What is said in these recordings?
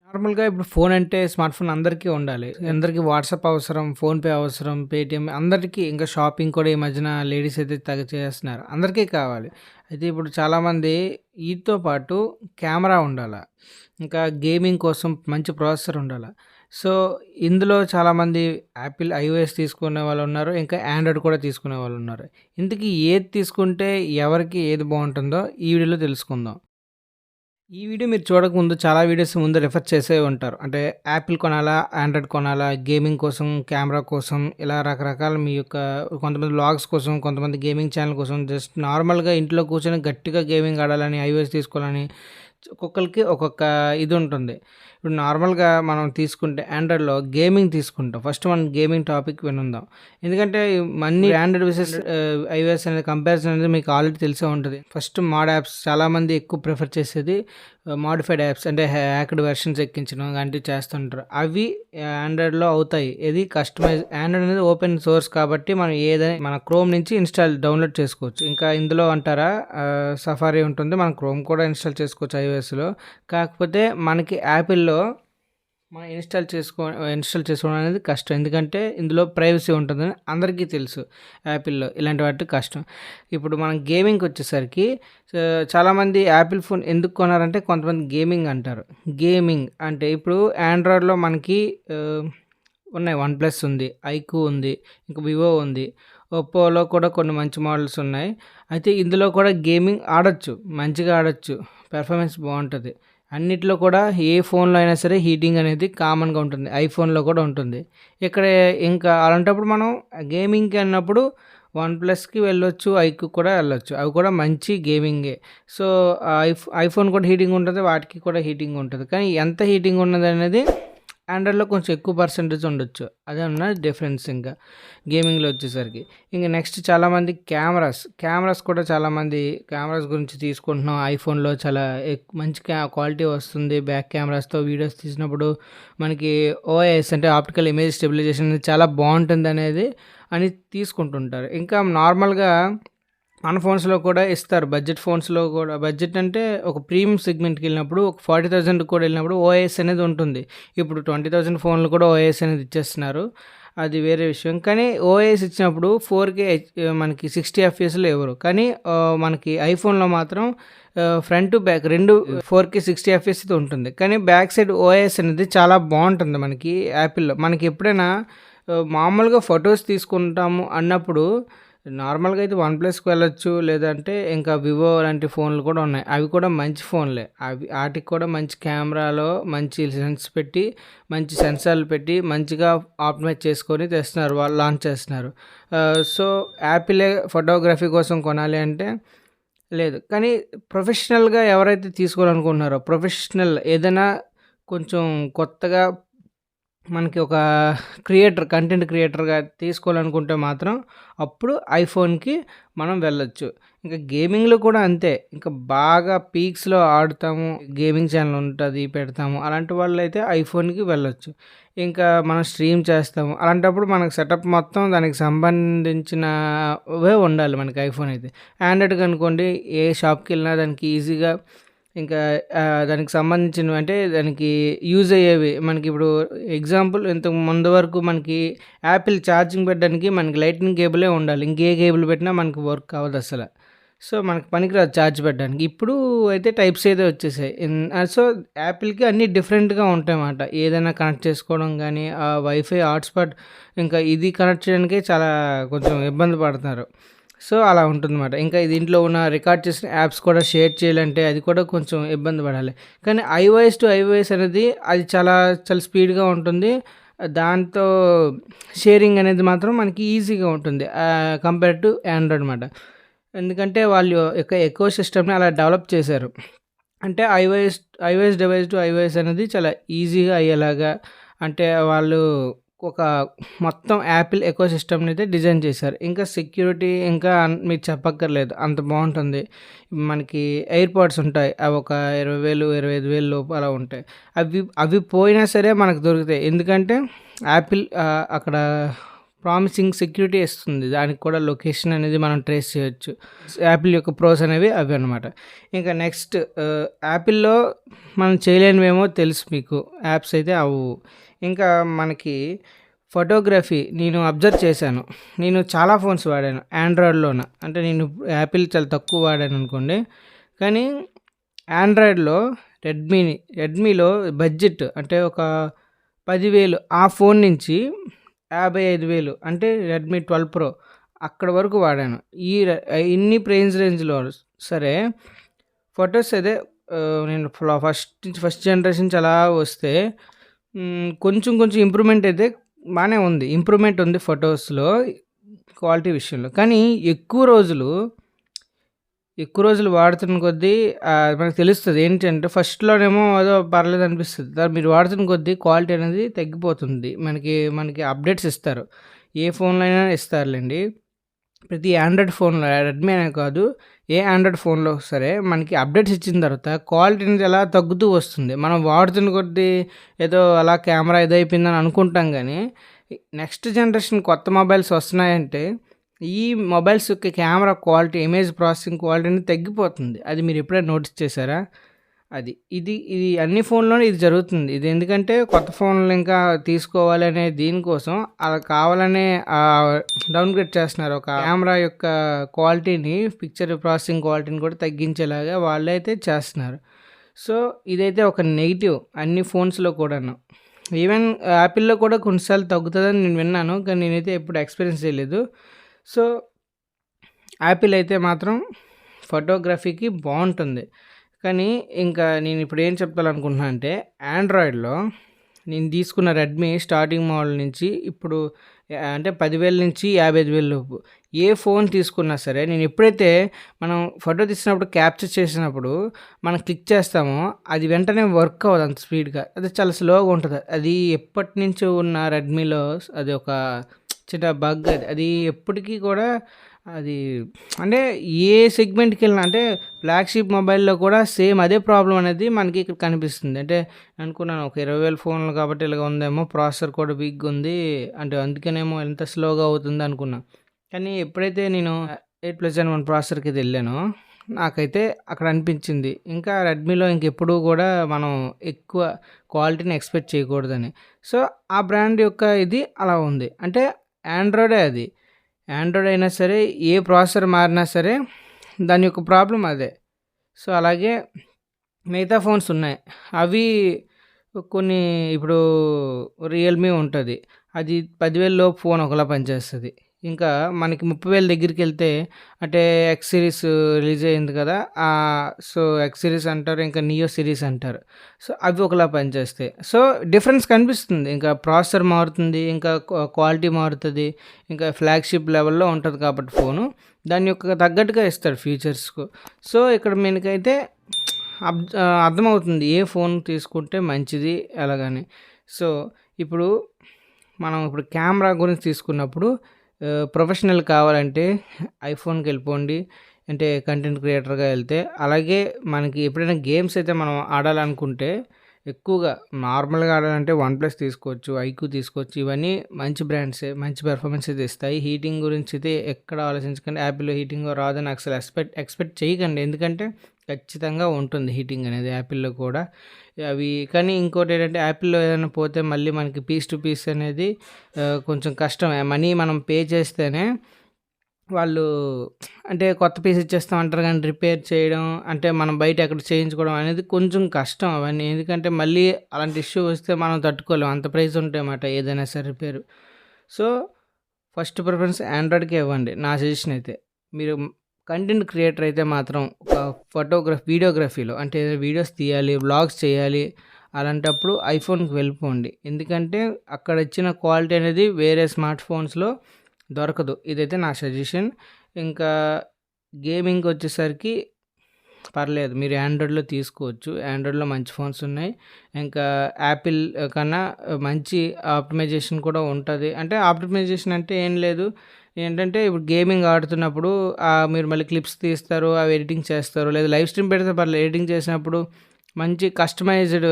నార్మల్‌గా ఇప్పుడు ఫోన్ అంటే స్మార్ట్ ఫోన్ అందరికీ ఉండాలి. అందరికీ వాట్సాప్ అవసరం, ఫోన్‌పే అవసరం, పేటీఎం అందరికీ ఇంకా షాపింగ్ కూడా ఈ మధ్యన లేడీస్ అయితే తెగ చేసేస్తున్నారు. అందరికీ కావాలి. అయితే ఇప్పుడు చాలామంది వీటితో పాటు కెమెరా ఉండాల. ఇంకా గేమింగ్ కోసం మంచి ప్రాసెసర్ ఉండాల. సో, ఇందులో చాలామంది యాపిల్ ఐఓఎస్ తీసుకునే వాళ్ళున్నారు. ఇంకా ఆండ్రాయిడ్ కూడా తీసుకునే వాళ్ళున్నారు. ఇంతకీ ఏది తీసుకుంటే ఎవరికి ఏది బావుంటుందో ఈ వీడియోలో తెలుసుకుందాం. ఈ వీడియో మీరు చూడకముందు చాలా వీడియోస్ ముందు రిఫర్ చేసే ఉంటారు. అంటే యాపిల్ కొనాలా? ఆండ్రాయిడ్ కొనాలా? గేమింగ్ కోసం, కెమెరా కోసం ఇలా రకరకాల మీ యొక్క కొంతమంది వ్లాగ్స్ కోసం, కొంతమంది గేమింగ్ ఛానల్ కోసం జస్ట్ నార్మల్‌గా ఇంట్లో కూర్చొని గట్టిగా గేమింగ్ ఆడాలని, ఐఓఎస్ తీసుకోవాలని ఒక్కొక్కళ్ళకి ఒక్కొక్క ఇది ఉంటుంది. ఇప్పుడు నార్మల్‌గా మనం తీసుకుంటే ఆండ్రాయిడ్‌లో గేమింగ్ తీసుకుంటాం. ఫస్ట్ మనం గేమింగ్ టాపిక్ వినుందాం. ఎందుకంటే అన్ని ఆండ్రాయిడ్ విసెస్ ఐఓఎస్ అనేది కంపారిజన్ అనేది మీకు ఆల్రెడీ తెలిసే ఉంటది. ఫస్ట్ మాడ్ యాప్స్ చాలామంది ఎక్కువ ప్రిఫర్ చేసేది మోడిఫైడ్ యాప్స్ అంటే హ్యాక్డ్ వెర్షన్స్ ఎక్కించడం అలాంటివి చేస్తుంటారు. అవి ఆండ్రాయిడ్‌లో అవుతాయి. ఏది కస్టమైజ్ ఆండ్రాయిడ్ అనేది ఓపెన్ సోర్స్ కాబట్టి మనం ఏదైనా మన క్రోమ్ నుంచి డౌన్లోడ్ చేసుకోవచ్చు. ఇంకా ఇందులో అంటారా సఫారీ ఉంటుంది. మనం క్రోమ్ కూడా ఇన్‌స్టాల్ చేసుకోవచ్చు ఐఓఎస్‌లో. కాకపోతే మనకి యాపిల్‌లో మనం ఇన్‌స్టాల్ చేసుకోవడం అనేది కష్టం. ఎందుకంటే ఇందులో ప్రైవసీ ఉంటుందని అందరికీ తెలుసు. యాపిల్‌లో ఇలాంటి వాటికి కష్టం. ఇప్పుడు మనం గేమింగ్‌కొచ్చేసరికి చాలామంది యాపిల్ ఫోన్ ఎందుకు కొనారంటే కొంతమంది గేమింగ్ అంటారు. గేమింగ్ అంటే ఇప్పుడు ఆండ్రాయిడ్‌లో మనకి ఉన్నాయి. వన్ ప్లస్ ఉంది, ఐక్యూ ఉంది, ఇంకా వివో ఉంది. ఒప్పోలో కూడా కొన్ని మంచి మోడల్స్ ఉన్నాయి. అయితే ఇందులో కూడా గేమింగ్ ఆడొచ్చు. మంచిగా ఆడొచ్చు. పెర్ఫార్మెన్స్ బావుంటది. అన్నిట్లో కూడా ఏ ఫోన్‌లో అయినా సరే హీటింగ్ అనేది కామన్‌గా ఉంటుంది. ఐఫోన్‌లో కూడా ఉంటుంది. ఇక్కడ ఇంకా అలాంటప్పుడు మనం గేమింగ్‌కి అన్నప్పుడు వన్ ప్లస్‌కి వెళ్ళొచ్చు. ఐక్యూకి కూడా వెళ్ళొచ్చు. అవి కూడా మంచి గేమింగే. సో, ఐఫోన్ కూడా హీటింగ్ ఉంటది. వాటికి కూడా హీటింగ్ ఉంటది. కానీ ఎంత హీటింగ్ ఉన్నదనేది ఆండ్రాయిడ్‌లో కొంచెం ఎక్కువ పర్సెంటేజ్ ఉండొచ్చు. అదన్న డిఫరెన్స్ ఇంకా గేమింగ్‌లో వచ్చేసరికి. ఇంక నెక్స్ట్ చాలామంది కెమెరాస్ కూడా చాలామంది కెమెరాస్ గురించి తీసుకుంటున్నాం. ఐఫోన్‌లో చాలా మంచి క్వాలిటీ వస్తుంది. బ్యాక్ కెమెరాస్‌తో వీడియోస్ తీసినప్పుడు మనకి ఓఐఎస్ అంటే ఆప్టికల్ ఇమేజ్ స్టెబిలైజేషన్ అనేది చాలా బావుంటుందనేది అని తీసుకుంటుంటారు. ఇంకా నార్మల్‌గా మన ఫోన్స్‌లో కూడా ఇస్తారు. బడ్జెట్ ఫోన్స్‌లో కూడా బడ్జెట్ అంటే ఒక ప్రీమియం సెగ్మెంట్‌కెళ్ళినప్పుడు ఒక 40,000 కూడా వెళ్ళినప్పుడు ఓఐఎస్ అనేది ఉంటుంది. ఇప్పుడు 20,000 ఫోన్లు కూడా ఓఐఎస్ అనేది ఇచ్చేస్తున్నారు. అది వేరే విషయం. కానీ ఓఐఎస్ ఇచ్చినప్పుడు 4K మనకి 60 ఎఫ్‌పిఎస్‌లో ఇవ్వరు. కానీ మనకి ఐఫోన్‌లో మాత్రం ఫ్రంట్ టు బ్యాక్ 2 4K 60 ఎఫ్‌పిఎస్‌తో ఉంటుంది. కానీ బ్యాక్ సైడ్ ఓఐఎస్ అనేది చాలా బావుంటుంది మనకి యాపిల్‌లో. మనకి ఎప్పుడైనా మామూలుగా ఫోటోస్ తీసుకుంటాము అన్నప్పుడు నార్మల్‌గా అయితే వన్ ప్లస్‌కి వెళ్ళొచ్చు. లేదంటే ఇంకా వివో లాంటి ఫోన్లు కూడా ఉన్నాయి. అవి కూడా మంచి ఫోన్లే. ఆటికి కూడా మంచి కెమెరాలో మంచి లెన్స్ పెట్టి, మంచి సెన్సార్లు పెట్టి, మంచిగా ఆప్టిమైజ్ చేసుకొని తెస్తున్నారు. వాళ్ళు లాంచ్ చేస్తున్నారు. సో, యాపిలే ఫోటోగ్రఫీ కోసం కొనాలి అంటే లేదు. కానీ ప్రొఫెషనల్‌గా ఎవరైతే తీసుకోవాలనుకుంటున్నారో ఏదైనా కొంచెం కొత్తగా మనకి ఒక కంటెంట్ క్రియేటర్‌గా తీసుకోవాలనుకుంటే మాత్రం అప్పుడు ఐఫోన్‌కి మనం వెళ్ళొచ్చు. ఇంకా గేమింగ్‌లో కూడా అంతే. ఇంకా బాగా పీక్స్‌లో ఆడుతాము. గేమింగ్ ఛానెల్ ఉంటది, పెడతాము. అలాంటి వాళ్ళైతే ఐఫోన్‌కి వెళ్ళొచ్చు. ఇంకా మనం స్ట్రీమ్ చేస్తాము. అలాంటప్పుడు మనకు సెటప్ మొత్తం దానికి సంబంధించినవే ఉండాలి మనకి ఐఫోన్ అయితే. ఆండ్రాయిడ్‌కి అనుకోండి ఏ షాప్‌కెళ్ళినా దానికి ఈజీగా ఇంకా దానికి సంబంధించినవి అంటే దానికి యూజ్ అయ్యేవి మనకిప్పుడు ఎగ్జాంపుల్ ఇంతకు ముందు వరకు మనకి యాపిల్ ఛార్జింగ్ పెట్టడానికి మనకి లైట్నింగ్ కేబులే ఉండాలి. ఇంకే కేబుల్ పెట్టినా మనకి వర్క్ అవ్వదసల. సో, మనకి పనికిరాదు ఛార్జ్ పెట్టడానికి. ఇప్పుడు అయితే టైప్ సీదే వచ్చేసాయి. సో, యాపిల్‌కి అన్నీ డిఫరెంట్‌గా ఉంటాయన్నమాట. ఏదైనా కనెక్ట్ చేసుకోవడం గానీ, వైఫై హాట్‌స్పాట్ ఇంకా ఇది కనెక్ట్ చేయడానికే చాలా కొంచెం ఇబ్బంది పడుతున్నారు. సో, అలా ఉంటుందన్నమాట. ఇంకా దీంట్లో ఉన్న రికార్డ్ చేసిన యాప్స్ కూడా షేర్ చేయాలంటే అది కూడా కొంచెం ఇబ్బంది పడాలి. కానీ ఐఓఎస్ టు ఐఓఎస్ అనేది అది చాలా చాలా స్పీడ్‌గా ఉంటుంది. దాంతో షేరింగ్ అనేది మాత్రం మనకి ఈజీగా ఉంటుంది. కంపేర్ టు ఆండ్రాయిడ్ అనమాట. ఎందుకంటే వాళ్ళు ఎకో సిస్టమ్‌ని అలా డెవలప్ చేశారు. అంటే ఐఓఎస్ డివైస్ టు ఐఓఎస్ అనేది చాలా ఈజీగా అయ్యేలాగా అంటే వాళ్ళు ఒక మొత్తం యాపిల్ ఎకో సిస్టమ్‌ని అయితే డిజైన్ చేశారు. ఇంకా సెక్యూరిటీ ఇంకా మీకు చెప్పక్కర్లేదు. అంత బావుంటుంది. మనకి ఎయిర్ పాడ్స్ ఉంటాయి. అవి ఒక 20,000, 25,000 లోపు అలా ఉంటాయి. అవి అవి పోయినా సరే మనకు దొరుకుతాయి. ఎందుకంటే యాపిల్ అక్కడ ప్రామిసింగ్ సెక్యూరిటీ ఇస్తుంది. దానికి కూడా లొకేషన్ అనేది మనం ట్రేస్ చేయొచ్చు. యాపిల్ యొక్క ప్రోస్ అనేవి అవి అనమాట. ఇంకా నెక్స్ట్ యాపిల్‌లో మనం చేయలేనివేమో తెలుసు మీకు. యాప్స్ అయితే అవ్వవు. ఇంకా మనకి ఫోటోగ్రఫీ నేను అబ్జర్వ్ చేశాను. నేను చాలా ఫోన్స్ వాడాను ఆండ్రాయిడ్‌లోన. అంటే నేను యాపిల్ చాలా తక్కువ వాడాననుకోండి. కానీ ఆండ్రాయిడ్‌లో రెడ్మీలో బడ్జెట్ అంటే ఒక 10,000 ఆ ఫోన్ నుంచి 55,000 అంటే రెడ్మీ 12 ప్రో అక్కడి వరకు వాడాను. ఇన్ని ప్రైస్ రేంజ్‌లో సరే ఫొటోస్ అయితే నేను ఫస్ట్ జనరేషన్ నుంచి అలా వస్తే కొంచెం కొంచెం ఇంప్రూవ్‌మెంట్ అయితే బానే ఉంది. ఇంప్రూవ్‌మెంట్ ఉంది ఫొటోస్‌లో క్వాలిటీ విషయంలో. కానీ ఎక్కువ రోజులు వాడుతున్న కొద్దీ మనకు తెలుస్తది. ఏంటంటే ఫస్ట్‌లోనేమో ఏదో పర్లేదు అనిపిస్తది. మీరు వాడుతున్న కొద్దీ క్వాలిటీ అనేది తగ్గిపోతుంది. మనకి అప్డేట్స్ ఇస్తారు. ఏ ఫోన్‌లో అయినా ఇస్తారులెండి. ప్రతి ఆండ్రాయిడ్ ఫోన్‌లో రెడ్మీ అనే కాదు. ఏ ఆండ్రాయిడ్ ఫోన్‌లో సరే మనకి అప్డేట్స్ ఇచ్చిన తర్వాత క్వాలిటీ అనేది అలా తగ్గుతూ వస్తుంది. మనం వాడుతున్న కొద్దీ ఏదో అలా కెమెరా ఇదైపోయిందని అనుకుంటాం గానీ, నెక్స్ట్ జనరేషన్ కొత్త మొబైల్స్ వస్తున్నాయంటే ఈ మొబైల్స్ యొక్క camera quality, image processing quality అనేది తగ్గిపోతుంది. అది మీరు ఎప్పుడైనా నోటీస్ చేశారా? ఇది అన్ని ఫోన్‌లోనే ఇది జరుగుతుంది. ఇది ఎందుకంటే కొత్త ఫోన్లు ఇంకా తీసుకోవాలి అనే దీనికోసం అలా కావాలనే డౌన్‌గ్రేడ్ చేస్తున్నారు. ఒక కెమెరా యొక్క క్వాలిటీని, పిక్చర్ ప్రాసెసింగ్ క్వాలిటీని కూడా తగ్గించేలాగా వాళ్ళైతే చేస్తున్నారు. సో, ఇదైతే ఒక నెగెటివ్ అన్ని ఫోన్స్‌లో కూడాను. ఈవెన్ యాపిల్‌లో కూడా కొన్నిసార్లు తగ్గుతదని నేను విన్నాను. కానీ నేనైతే ఎప్పుడు ఎక్స్‌పీరియన్స్ చేయలేదు. సో, యాపిల్ అయితే మాత్రం ఫోటోగ్రఫీకి బావుంటుంది. కానీ ఇంకా నేను ఇప్పుడు ఏం చెప్పాలనుకుంటున్నా అంటే ఆండ్రాయిడ్‌లో నేను తీసుకున్న రెడ్మీ స్టార్టింగ్ మోడల్ నుంచి ఇప్పుడు అంటే 10,000 నుంచి 55,000 లోపు ఏ ఫోన్ తీసుకున్నా సరే నేను ఎప్పుడైతే మనం ఫోటో తీసినప్పుడు క్యాప్చర్ చేసినప్పుడు మనం క్లిక్ చేస్తామో అది వెంటనే వర్క్ అవ్వదు అంత స్పీడ్‌గా. అది చాలా స్లోగా ఉంటది. అది ఎప్పటినుంచో ఉన్న రెడ్మీలో అది ఒక చిన్న బగ్ అది. అది ఎప్పటికీ కూడా అది అంటే ఏ సెగ్మెంట్‌కెళ్ళినా అంటే ఫ్లాగ్‌షిప్ మొబైల్‌లో కూడా సేమ్ అదే ప్రాబ్లమ్ అనేది మనకి ఇక్కడ కనిపిస్తుంది. అంటే అనుకున్నాను ఒక 20,000 ఫోన్లు కాబట్టి ఇలాగ ఉందేమో, ప్రాసెసర్ కూడా వీక్‌గా ఉంది. అంటే అందుకనేమో ఇంత స్లోగా అవుతుంది అనుకున్నా. కానీ ఎప్పుడైతే నేను 8+N1 ప్రాసెసర్‌కైతే ఎళ్ళానో నాకైతే అక్కడ అనిపించింది. ఇంకా రెడ్మీలో ఇంకెప్పుడూ కూడా మనం ఎక్కువ క్వాలిటీని ఎక్స్‌పెక్ట్ చేయకూడదని. సో, ఆ బ్రాండ్ యొక్క ఇది అలా ఉంది. అంటే ఆండ్రాయిడే అది. ఆండ్రాయిడ్ అయినా సరే, ఏ ప్రాసెసర్ మారినా సరే దాని యొక్క ప్రాబ్లమ్ అదే. సో, అలాగే మిగతా ఫోన్స్ ఉన్నాయి. అవి కొన్ని ఇప్పుడు రియల్‌మీ ఉంటది. అది 10,000 లోపు ఫోన్ ఒకలా పనిచేస్తది. ఇంకా మనకి 30,000 దగ్గరికెళ్తే అంటే ఎక్స్ సిరీస్ రిలీజ్ అయింది కదా! సో, ఎక్స్ సిరీస్ అంటారు. ఇంకా నియో సిరీస్ అంటారు. సో, అవి ఒకలా పనిచేస్తాయి. సో, డిఫరెన్స్ కనిపిస్తుంది. ఇంకా ప్రాసెసర్ మారుతుంది. ఇంకా క్వాలిటీ మారుతది. ఇంకా ఫ్లాగ్‌షిప్ లెవెల్‌లో ఉంటది కాబట్టి ఫోను. దాని యొక్క తగ్గట్టుగా ఇస్తాడు ఫీచర్స్‌కు. సో, ఇక్కడ మనకైతే అర్థమవుతుంది. ఏ ఫోన్ తీసుకుంటే మంచిది ఎలాగని. సో, ఇప్పుడు మనం కెమెరా గురించి తీసుకున్నప్పుడు ప్రొఫెషనల్ కావాలంటే ఐఫోన్‌కెళ్ళిపోండి. అంటే కంటెంట్ క్రియేటర్‌గా ఎళ్తే. అలాగే మనకి ఎప్పుడైనా గేమ్స్ అయితే మనం ఆడాలనుకుంటే ఎక్కువగా నార్మల్‌గా ఆడాలంటే వన్‌ప్లస్ తీసుకోవచ్చు, ఐక్యూ తీసుకోవచ్చు. ఇవన్నీ మంచి బ్రాండ్సే. మంచి పెర్ఫార్మెన్స్ అయితే ఇస్తాయి. హీటింగ్ గురించి అయితే ఎక్కడ ఆలోచించకండి. యాపిల్‌లో హీటింగ్ రాదని అసలు ఎక్స్‌పెక్ట్ చేయకండి. ఎందుకంటే ఖచ్చితంగా ఉంటుంది హీటింగ్ అనేది యాపిల్‌లో కూడా. కానీ ఇంకోటేంటంటే యాపిల్‌లో ఏదైనా పోతే మళ్ళీ మనకి పీస్ టు పీస్ అనేది కొంచెం కష్టమే. మనీ మనం పే చేస్తేనే వాళ్ళు అంటే కొత్త పీస్ ఇచ్చేస్తాం అంటారు కానీ రిపేర్ చేయడం అంటే మనం బయట ఎక్కడ చేయించుకోవడం అనేది కొంచెం కష్టం అవన్నీ. ఎందుకంటే మళ్ళీ అలాంటి ఇష్యూ వస్తే మనం తట్టుకోలేం. అంత ప్రైస్ ఉంటాయన్నమాట ఏదైనా సరే రిపేరు. సో, ఫస్ట్ ప్రిఫరెన్స్ ఆండ్రాయిడ్‌కే ఇవ్వండి నా సజెషన్ అయితే. మీరు కంటెంట్ క్రియేటర్ అయితే మాత్రం ఒక వీడియోగ్రఫీలో అంటే వీడియోస్ తీయాలి, వ్లాగ్స్ చేయాలి. అలాంటప్పుడు ఐఫోన్‌కి వెళ్ళిపోండి. ఎందుకంటే అక్కడ ఇచ్చిన క్వాలిటీ అనేది వేరే స్మార్ట్ ఫోన్స్‌లో దొరకదు. ఇదైతే నా సజెషన్. ఇంకా గేమింగ్‌కొచ్చేసరికి పర్లేదు. మీరు ఆండ్రాయిడ్‌లో తీసుకోవచ్చు. ఆండ్రాయిడ్‌లో మంచి ఫోన్స్ ఉన్నాయి. ఇంకా యాపిల్ కన్నా మంచి ఆప్టిమైజేషన్ కూడా ఉంటది. అంటే ఆప్టిమైజేషన్ అంటే ఏం లేదు. ఏంటంటే ఇప్పుడు గేమింగ్ ఆడుతున్నప్పుడు మీరు మళ్ళీ క్లిప్స్ తీస్తారు. అవి ఎడిటింగ్ చేస్తారు. లేదా లైవ్ స్ట్రీమ్ పెడితే పర్లేదు. ఎడిటింగ్ చేసినప్పుడు మంచి కస్టమైజ్డ్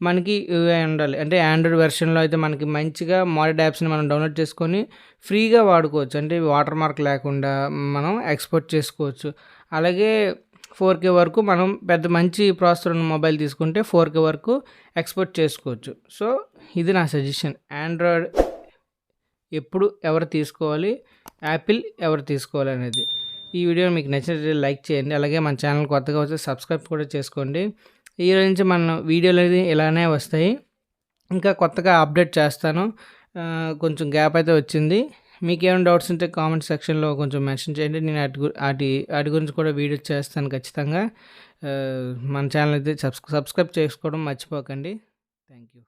మనకి యూఐ ఉండాలి. అంటే ఆండ్రాయిడ్ వెర్షన్‌లో అయితే మనకి మంచిగా మోడెడ్ యాప్స్‌ని మనం డౌన్‌లోడ్ చేసుకొని ఫ్రీగా వాడుకోవచ్చు. అంటే వాటర్ మార్క్ లేకుండా మనం ఎక్స్‌పోర్ట్ చేసుకోవచ్చు. అలాగే 4K వరకు మనం పెద్ద మంచి ప్రాసెసర్ ఉన్న మొబైల్ తీసుకుంటే 4K వరకు ఎక్స్‌పోర్ట్ చేసుకోవచ్చు. సో, ఇది నా సజెషన్. ఆండ్రాయిడ్ ఎప్పుడు ఎవరు తీసుకోవాలి, యాపిల్ ఎవరు తీసుకోవాలనేది. ఈ వీడియో మీకు నచ్చినట్లయితే లైక్ చేయండి. అలాగే మన ఛానల్ కొత్తగా వస్తే సబ్స్క్రైబ్ కూడా చేసుకోండి. ఈ రోజు నుంచి మన వీడియోలు అనేది ఇలానే వస్తాయి. ఇంకా కొత్తగా అప్డేట్ చేస్తాను. కొంచెం గ్యాప్ అయితే వచ్చింది. మీకేమైనా డౌట్స్ ఉంటే కామెంట్ సెక్షన్‌లో కొంచెం మెన్షన్ చేయండి. నేను ఆటి గురించి కూడా వీడియో చేస్తాను ఖచ్చితంగా. మన ఛానల్ అయితే సబ్స్క్రైబ్ చేసుకోవడం మర్చిపోకండి. Thank you.